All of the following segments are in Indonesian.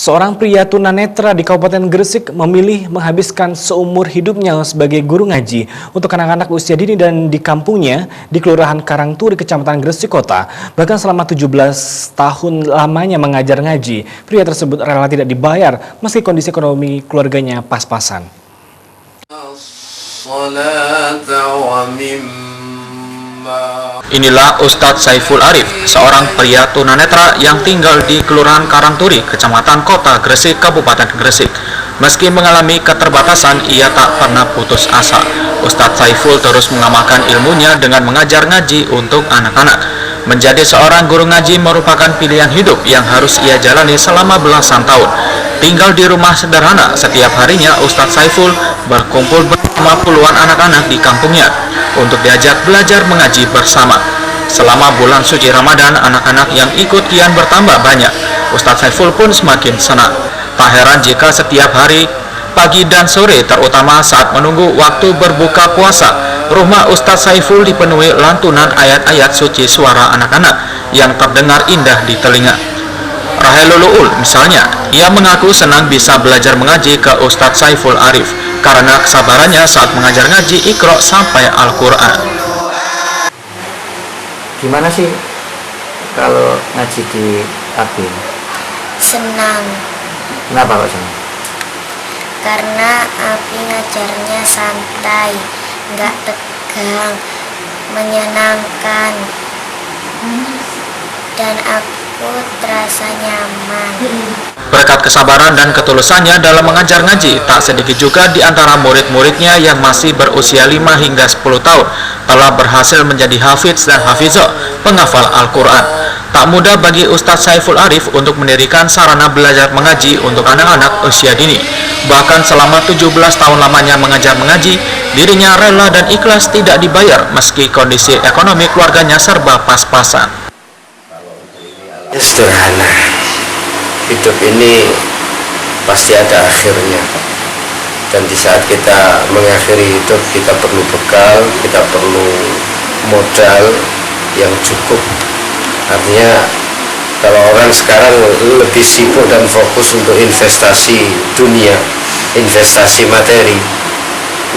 Seorang pria tunanetra di Kabupaten Gresik memilih menghabiskan seumur hidupnya sebagai guru ngaji untuk anak-anak usia dini dan di kampungnya di Kelurahan Karangturi, Kecamatan Gresik Kota. Bahkan selama 17 tahun lamanya mengajar ngaji, pria tersebut rela tidak dibayar meski kondisi ekonomi keluarganya pas-pasan. Inilah Ustadz Saiful Arif, seorang pria tunanetra yang tinggal di Kelurahan Karangturi, Kecamatan Kota Gresik, Kabupaten Gresik. Meski mengalami keterbatasan, ia tak pernah putus asa. Ustadz Saiful terus mengamalkan ilmunya dengan mengajar ngaji untuk anak-anak. Menjadi seorang guru ngaji merupakan pilihan hidup yang harus ia jalani selama belasan tahun. Tinggal di rumah sederhana, setiap harinya Ustadz Saiful berkumpul bersama puluhan anak-anak di kampungnya untuk diajak belajar mengaji bersama. Selama bulan suci Ramadan, anak-anak yang ikut kian bertambah banyak. Ustadz Saiful pun semakin senang. Tak heran jika setiap hari, pagi dan sore, terutama saat menunggu waktu berbuka puasa, rumah Ustadz Saiful dipenuhi lantunan ayat-ayat suci suara anak-anak yang terdengar indah di telinga. Rahelul Ul misalnya, ia mengaku senang bisa belajar mengaji ke Ustadz Saiful Arif karena kesabarannya saat mengajar ngaji Iqra sampai Al-Quran. Gimana sih kalau ngaji di Abi? Senang. Kenapa kok senang? Karena Abi ngajarnya santai, nggak tegang, menyenangkan, dan aku terasa nyaman. Berkat kesabaran dan ketulusannya dalam mengajar ngaji, tak sedikit juga di antara murid-muridnya yang masih berusia 5 hingga 10 tahun telah berhasil menjadi hafidz dan hafizah, penghafal Al-Quran. Tak mudah bagi Ustadz Saiful Arif untuk mendirikan sarana belajar mengaji untuk anak-anak usia dini. Bahkan selama 17 tahun lamanya mengajar mengaji, dirinya rela dan ikhlas tidak dibayar meski kondisi ekonomi keluarganya serba pas-pasan. Sederhana, hidup ini pasti ada akhirnya, dan di saat kita mengakhiri hidup kita perlu bekal, kita perlu modal yang cukup. Artinya kalau orang sekarang lebih sibuk dan fokus untuk investasi dunia, investasi materi.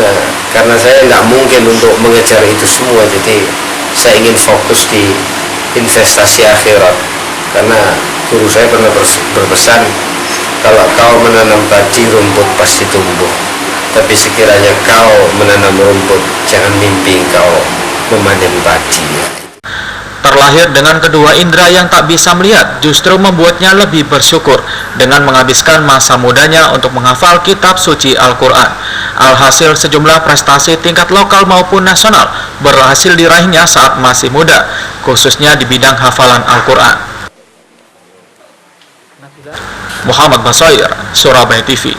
Nah, karena saya nggak mungkin untuk mengejar itu semua, jadi saya ingin fokus di investasi akhirat. Karena guru saya pernah berpesan, kalau kau menanam padi, rumput pasti tumbuh. Tapi sekiranya kau menanam rumput, jangan mimpi kau memanen padi. Terlahir dengan kedua indera yang tak bisa melihat, justru membuatnya lebih bersyukur dengan menghabiskan masa mudanya untuk menghafal kitab suci Al-Quran. Alhasil sejumlah prestasi tingkat lokal maupun nasional berhasil diraihnya saat masih muda, khususnya di bidang hafalan Al-Quran. Muhammad Basair, Surabaya TV.